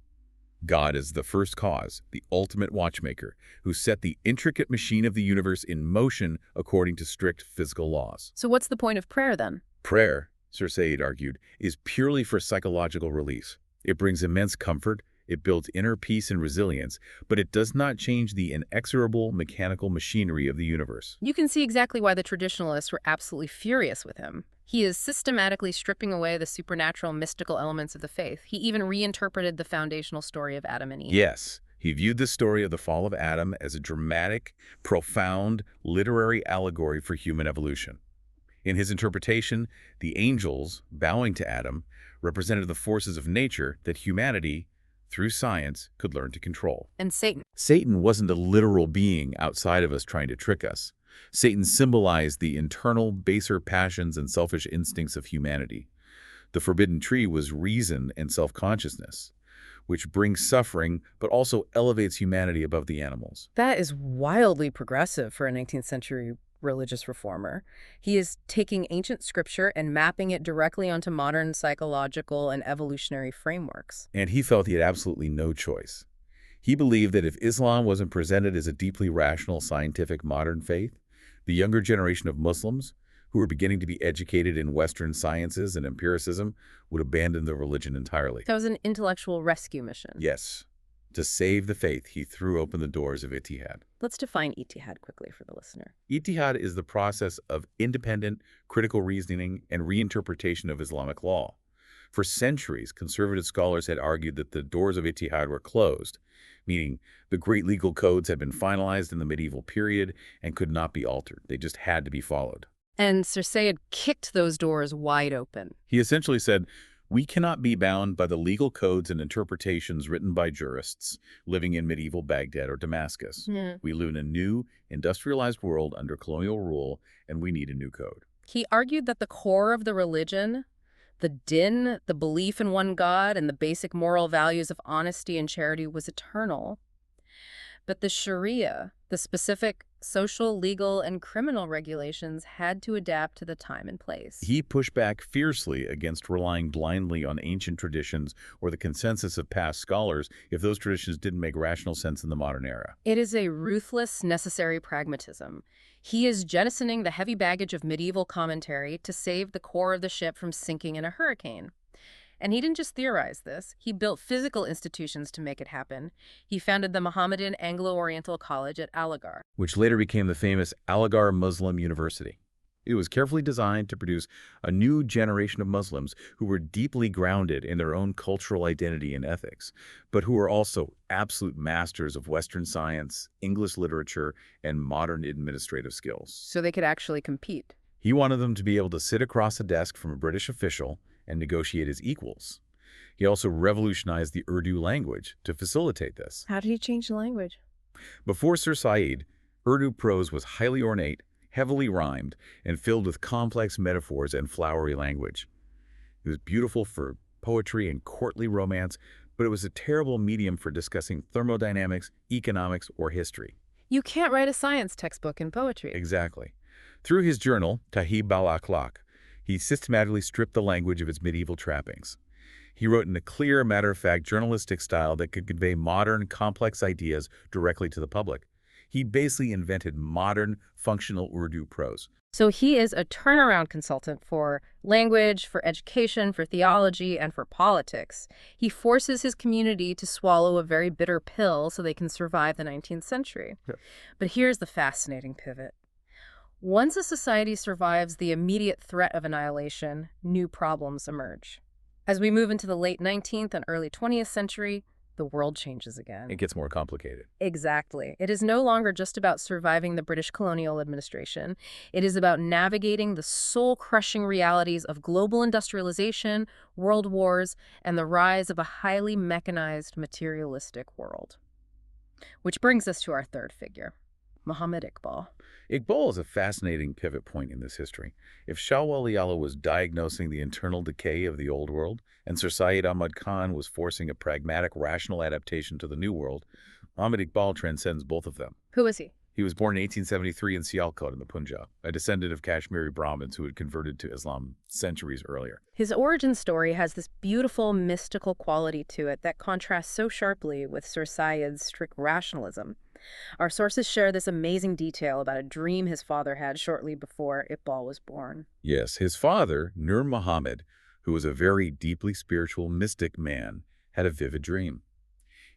God is the first cause, the ultimate watchmaker, who set the intricate machine of the universe in motion according to strict physical laws. So what's the point of prayer then? Prayer, Sir Sayyid argued, is purely for psychological release. It brings immense comfort, it builds inner peace and resilience, but it does not change the inexorable mechanical machinery of the universe. You can see exactly why the traditionalists were absolutely furious with him. He is systematically stripping away the supernatural, mystical elements of the faith. He even reinterpreted the foundational story of Adam and Eve. Yes, he viewed the story of the fall of Adam as a dramatic, profound, literary allegory for human evolution. In his interpretation, the angels, bowing to Adam, represented the forces of nature that humanity, through science, could learn to control. And Satan. Satan wasn't a literal being outside of us trying to trick us. Satan symbolized the internal, baser passions and selfish instincts of humanity. The forbidden tree was reason and self-consciousness, which brings suffering but also elevates humanity above the animals. That is wildly progressive for a 19th century religious reformer. He is taking ancient scripture and mapping it directly onto modern psychological and evolutionary frameworks. And he felt he had absolutely no choice. He believed that if Islam wasn't presented as a deeply rational, scientific, modern faith, the younger generation of Muslims, who were beginning to be educated in Western sciences and empiricism, would abandon the religion entirely. That was an intellectual rescue mission. Yes. To save the faith, he threw open the doors of Ittihad. Let's define Ittihad quickly for the listener. Ittihad is the process of independent, critical reasoning and reinterpretation of Islamic law. For centuries, conservative scholars had argued that the doors of Ittihad were closed, meaning the great legal codes had been finalized in the medieval period and could not be altered. They just had to be followed. And Sir Sayyid kicked those doors wide open. He essentially said, we cannot be bound by the legal codes and interpretations written by jurists living in medieval Baghdad or Damascus. We live in a new, industrialized world under colonial rule, and we need a new code. He argued that the core of the religion, the din, the belief in one God, and the basic moral values of honesty and charity was eternal. But the Sharia, The specific social, legal, and criminal regulations had to adapt to the time and place. He pushed back fiercely against relying blindly on ancient traditions or the consensus of past scholars if those traditions didn't make rational sense in the modern era. It is a ruthless, necessary pragmatism. He is jettisoning the heavy baggage of medieval commentary to save the core of the ship from sinking in a hurricane. And he didn't just theorize this. He built physical institutions to make it happen. He founded the Mohammedan Anglo-Oriental College at Aligarh. Which later became the famous Aligarh Muslim University. It was carefully designed to produce a new generation of Muslims who were deeply grounded in their own cultural identity and ethics, but who were also absolute masters of Western science, English literature, and modern administrative skills. So they could actually compete. He wanted them to be able to sit across a desk from a British official and negotiate as equals. He also revolutionized the Urdu language to facilitate this. How did he change the language? Before Sir Sayyid, Urdu prose was highly ornate, heavily rhymed, and filled with complex metaphors and flowery language. It was beautiful for poetry and courtly romance, but it was a terrible medium for discussing thermodynamics, economics, or history. You can't write a science textbook in poetry. Exactly. Through his journal, Tahib al-Akhlaq, he systematically stripped the language of its medieval trappings. He wrote in a clear, matter-of-fact journalistic style that could convey modern, complex ideas directly to the public. He basically invented modern, functional Urdu prose. So he is a turnaround consultant for language, for education, for theology, and for politics. He forces his community to swallow a very bitter pill so they can survive the 19th century. Yeah. But here's the fascinating pivot. Once a society survives the immediate threat of annihilation, new problems emerge. As we move into the late 19th and early 20th century, the world changes again. It gets more complicated. Exactly. It is no longer just about surviving the British colonial administration. It is about navigating the soul-crushing realities of global industrialization, world wars, and the rise of a highly mechanized, materialistic world. Which brings us to our third figure, Muhammad Iqbal. Iqbal is a fascinating pivot point in this history. If Shah Wali Allah was diagnosing the internal decay of the old world, and Sir Sayyid Ahmad Khan was forcing a pragmatic, rational adaptation to the new world, Muhammad Iqbal transcends both of them. Who is he? He was born in 1873 in Sialkot in the Punjab, a descendant of Kashmiri Brahmins who had converted to Islam centuries earlier. His origin story has this beautiful, mystical quality to it that contrasts so sharply with Sir Sayyid's strict rationalism. Our sources share this amazing detail about a dream his father had shortly before Iqbal was born. Yes, his father, Nur Muhammad, who was a very deeply spiritual, mystic man, had a vivid dream.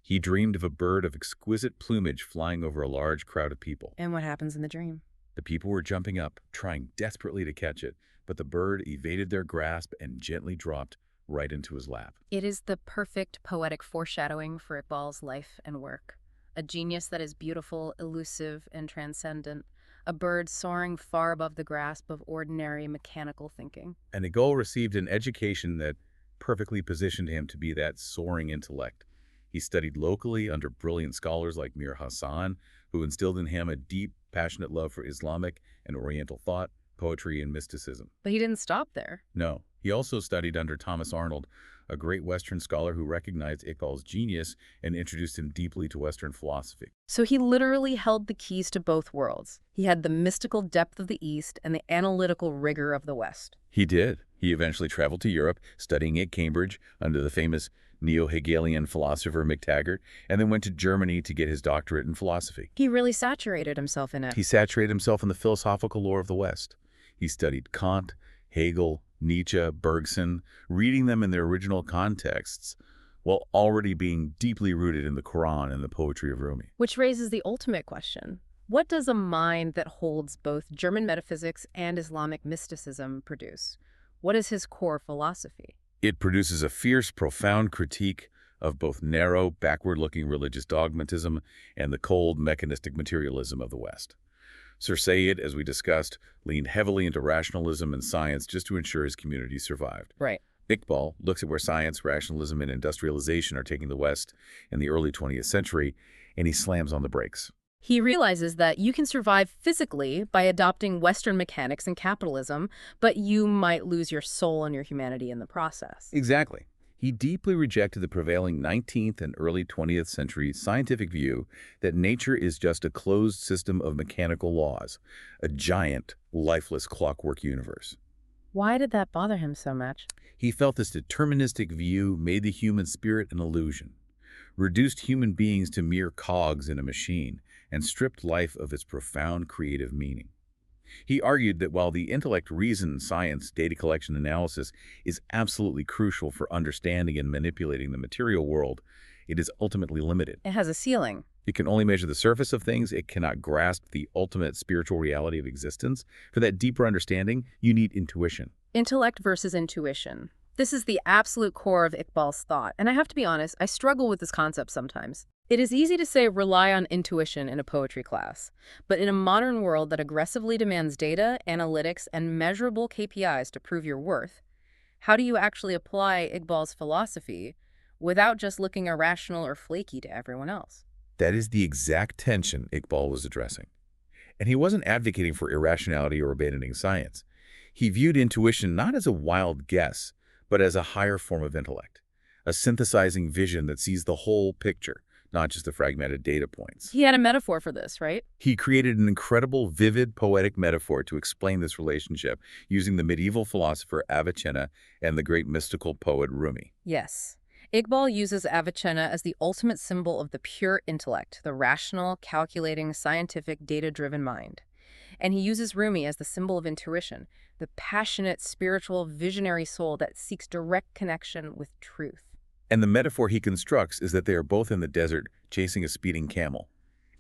He dreamed of a bird of exquisite plumage flying over a large crowd of people. And what happens in the dream? The people were jumping up, trying desperately to catch it, but the bird evaded their grasp and gently dropped right into his lap. It is the perfect poetic foreshadowing for Iqbal's life and work. A genius that is beautiful, elusive, and transcendent. A bird soaring far above the grasp of ordinary mechanical thinking. And Iqbal received an education that perfectly positioned him to be that soaring intellect. He studied locally under brilliant scholars like Mir Hassan, who instilled in him a deep, passionate love for Islamic and Oriental thought, poetry, and mysticism. But he didn't stop there. No, he also studied under Thomas Arnold, a great Western scholar who recognized Iqbal's genius and introduced him deeply to Western philosophy. So he literally held the keys to both worlds. He had the mystical depth of the East and the analytical rigor of the West. He did. He eventually traveled to Europe, studying at Cambridge under the famous neo-Hegelian philosopher McTaggart, and then went to Germany to get his doctorate in philosophy. He really saturated himself in it. He saturated himself in the philosophical lore of the West. He studied Kant, Hegel, Nietzsche, Bergson, reading them in their original contexts, while already being deeply rooted in the Quran and the poetry of Rumi. Which raises the ultimate question. What does a mind that holds both German metaphysics and Islamic mysticism produce? What is his core philosophy? It produces a fierce, profound critique of both narrow, backward-looking religious dogmatism and the cold, mechanistic materialism of the West. Sir Sayyid, as we discussed, leaned heavily into rationalism and science just to ensure his community survived. Right. Iqbal looks at where science, rationalism, and industrialization are taking the West in the early 20th century, and he slams on the brakes. He realizes that you can survive physically by adopting Western mechanics and capitalism, but you might lose your soul and your humanity in the process. Exactly. He deeply rejected the prevailing 19th and early 20th century scientific view that nature is just a closed system of mechanical laws, a giant, lifeless clockwork universe. Why did that bother him so much? He felt this deterministic view made the human spirit an illusion, reduced human beings to mere cogs in a machine, and stripped life of its profound creative meaning. He argued that while the intellect, reason, science, data collection, analysis is absolutely crucial for understanding and manipulating the material world, it is ultimately limited. It has a ceiling. It can only measure the surface of things. It cannot grasp the ultimate spiritual reality of existence. For that deeper understanding, you need intuition. Intellect versus intuition. This is the absolute core of Iqbal's thought, and I have to be honest, I struggle with this concept sometimes. It is easy to say rely on intuition in a poetry class, but in a modern world that aggressively demands data, analytics, and measurable KPIs to prove your worth, how do you actually apply Iqbal's philosophy without just looking irrational or flaky to everyone else? That is the exact tension Iqbal was addressing. And he wasn't advocating for irrationality or abandoning science. He viewed intuition not as a wild guess, but as a higher form of intellect, a synthesizing vision that sees the whole picture, not just the fragmented data points. He had a metaphor for this, right? He created an incredible, vivid, poetic metaphor to explain this relationship using the medieval philosopher Avicenna and the great mystical poet Rumi. Yes. Iqbal uses Avicenna as the ultimate symbol of the pure intellect, the rational, calculating, scientific, data-driven mind. And he uses Rumi as the symbol of intuition, the passionate, spiritual, visionary soul that seeks direct connection with truth. And the metaphor he constructs is that they are both in the desert chasing a speeding camel.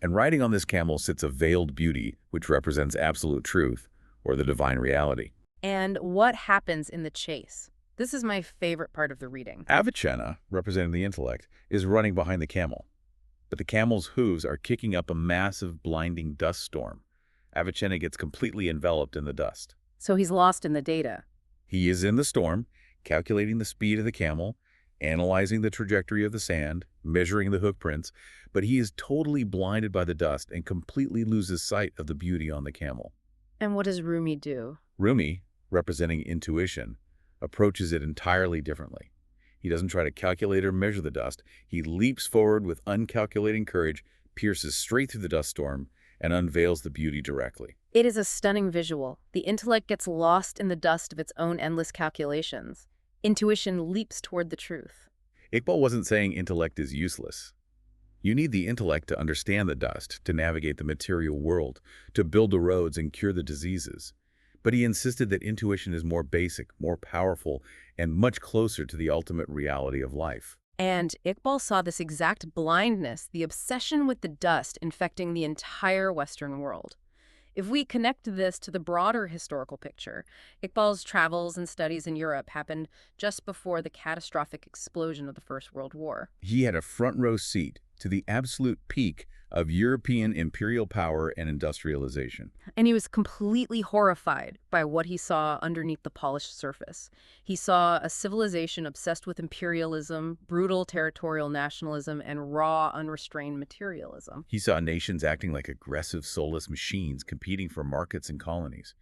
And riding on this camel sits a veiled beauty, which represents absolute truth, or the divine reality. And what happens in the chase? This is my favorite part of the reading. Avicenna, representing the intellect, is running behind the camel. But the camel's hooves are kicking up a massive, blinding dust storm. Avicenna gets completely enveloped in the dust. So he's lost in the data. He is in the storm, calculating the speed of the camel, analyzing the trajectory of the sand, measuring the hoof prints, but he is totally blinded by the dust and completely loses sight of the beauty on the camel. And what does Rumi do? Rumi, representing intuition, approaches it entirely differently. He doesn't try to calculate or measure the dust. He leaps forward with uncalculating courage, pierces straight through the dust storm, and unveils the beauty directly. It is a stunning visual. The intellect gets lost in the dust of its own endless calculations. Intuition leaps toward the truth. Iqbal wasn't saying intellect is useless. You need the intellect to understand the dust, to navigate the material world, to build the roads and cure the diseases. But he insisted that intuition is more basic, more powerful, and much closer to the ultimate reality of life. And Iqbal saw this exact blindness, the obsession with the dust, infecting the entire Western world. If we connect this to the broader historical picture, Iqbal's travels and studies in Europe happened just before the catastrophic explosion of the First World War. He had a front-row seat to the absolute peak of European imperial power and industrialization. And he was completely horrified by what he saw underneath the polished surface. He saw a civilization obsessed with imperialism, brutal territorial nationalism, and raw, unrestrained materialism. He saw nations acting like aggressive, soulless machines competing for markets and colonies.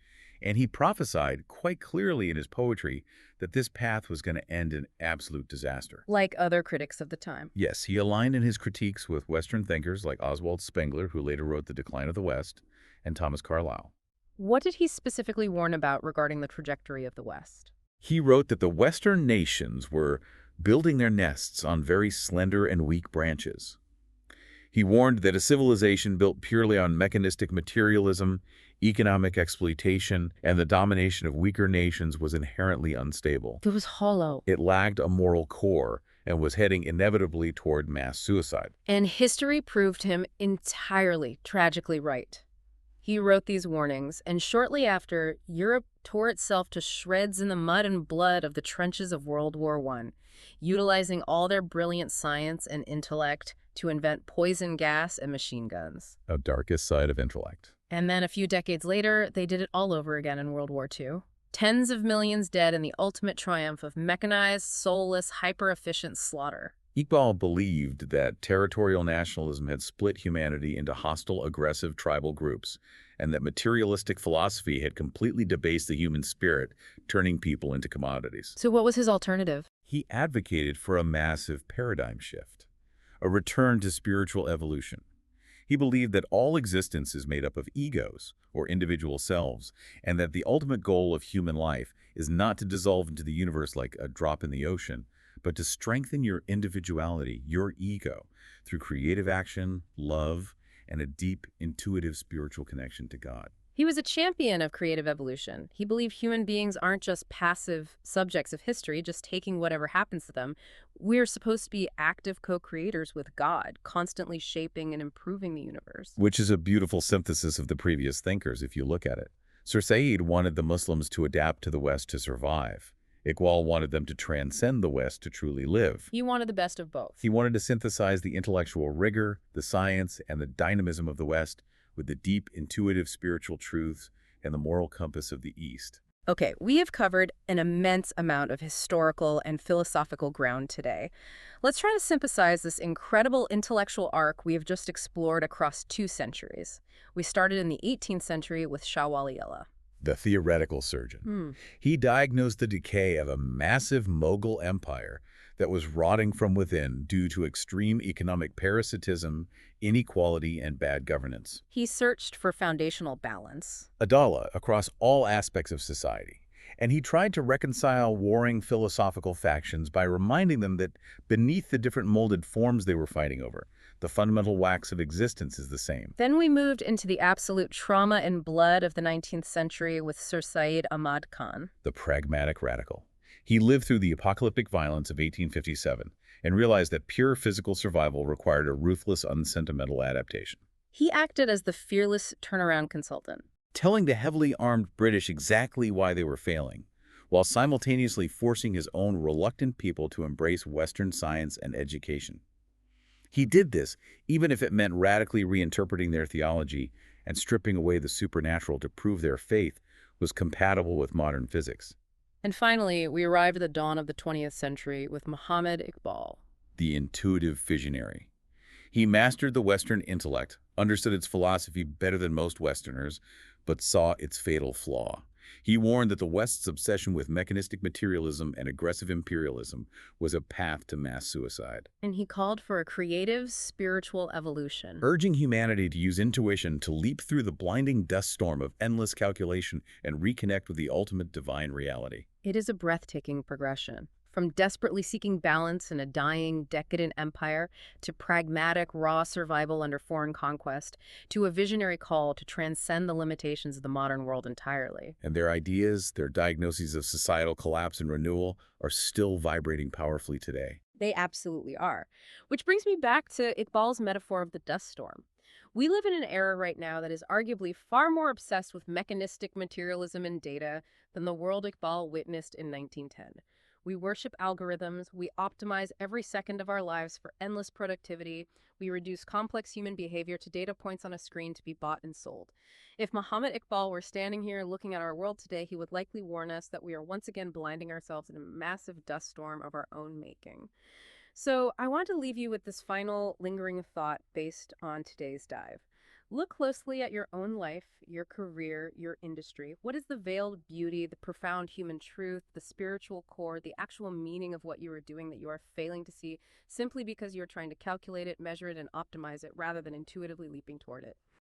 And he prophesied quite clearly in his poetry that this path was going to end in absolute disaster. Like other critics of the time. Yes, he aligned in his critiques with Western thinkers like Oswald Spengler, who later wrote The Decline of the West, and Thomas Carlyle. What did he specifically warn about regarding the trajectory of the West? He wrote that the Western nations were building their nests on very slender and weak branches. He warned that a civilization built purely on mechanistic materialism, economic exploitation, and the domination of weaker nations was inherently unstable. It was hollow. It lacked a moral core and was heading inevitably toward mass suicide. And history proved him entirely, tragically right. He wrote these warnings, and shortly after, Europe tore itself to shreds in the mud and blood of the trenches of World War I, utilizing all their brilliant science and intellect to invent poison gas and machine guns. A darkest side of intellect. And then a few decades later, they did it all over again in World War II. Tens of millions dead in the ultimate triumph of mechanized, soulless, hyper-efficient slaughter. Iqbal believed that territorial nationalism had split humanity into hostile, aggressive tribal groups, and that materialistic philosophy had completely debased the human spirit, turning people into commodities. So what was his alternative? He advocated for a massive paradigm shift, a return to spiritual evolution. He believed that all existence is made up of egos, or individual selves, and that the ultimate goal of human life is not to dissolve into the universe like a drop in the ocean, but to strengthen your individuality, your ego, through creative action, love, and a deep, intuitive spiritual connection to God. He was a champion of creative evolution. He believed human beings aren't just passive subjects of history, just taking whatever happens to them. We're supposed to be active co-creators with God, constantly shaping and improving the universe. Which is a beautiful synthesis of the previous thinkers if you look at it. Sir Sayyid wanted the Muslims to adapt to the West to survive. Iqbal wanted them to transcend the West to truly live. He wanted the best of both. He wanted to synthesize the intellectual rigor, the science, and the dynamism of the West with the deep, intuitive spiritual truths and the moral compass of the East. Okay, we have covered an immense amount of historical and philosophical ground today. Let's try to synthesize this incredible intellectual arc we have just explored across 2 centuries. We started in the 18th century with Shah Wali Allah. The theoretical surgeon. He diagnosed the decay of a massive Mughal empire that was rotting from within due to extreme economic parasitism, inequality, and bad governance. He searched for foundational balance. ʿAdalah across all aspects of society. And he tried to reconcile warring philosophical factions by reminding them that beneath the different molded forms they were fighting over, the fundamental wax of existence is the same. Then we moved into the absolute trauma and blood of the 19th century with Sir Sayyid Ahmad Khan. The pragmatic radical. He lived through the apocalyptic violence of 1857 and realized that pure physical survival required a ruthless, unsentimental adaptation. He acted as the fearless turnaround consultant, telling the heavily armed British exactly why they were failing, while simultaneously forcing his own reluctant people to embrace Western science and education. He did this even if it meant radically reinterpreting their theology and stripping away the supernatural to prove their faith was compatible with modern physics. And finally, we arrived at the dawn of the 20th century with Muhammad Iqbal, the intuitive visionary. He mastered the Western intellect, understood its philosophy better than most Westerners, but saw its fatal flaw. He warned that the West's obsession with mechanistic materialism and aggressive imperialism was a path to mass suicide. And he called for a creative, spiritual evolution, urging humanity to use intuition to leap through the blinding dust storm of endless calculation and reconnect with the ultimate divine reality. It is a breathtaking progression. From desperately seeking balance in a dying, decadent empire, to pragmatic, raw survival under foreign conquest, to a visionary call to transcend the limitations of the modern world entirely. And their ideas, their diagnoses of societal collapse and renewal, are still vibrating powerfully today. They absolutely are. Which brings me back to Iqbal's metaphor of the dust storm. We live in an era right now that is arguably far more obsessed with mechanistic materialism and data than the world Iqbal witnessed in 1910. We worship algorithms, we optimize every second of our lives for endless productivity, we reduce complex human behavior to data points on a screen to be bought and sold. If Muhammad Iqbal were standing here looking at our world today, he would likely warn us that we are once again blinding ourselves in a massive dust storm of our own making. So I want to leave you with this final lingering thought based on today's dive. Look closely at your own life, your career, your industry. What is the veiled beauty, the profound human truth, the spiritual core, the actual meaning of what you are doing that you are failing to see simply because you're trying to calculate it, measure it, and optimize it rather than intuitively leaping toward it?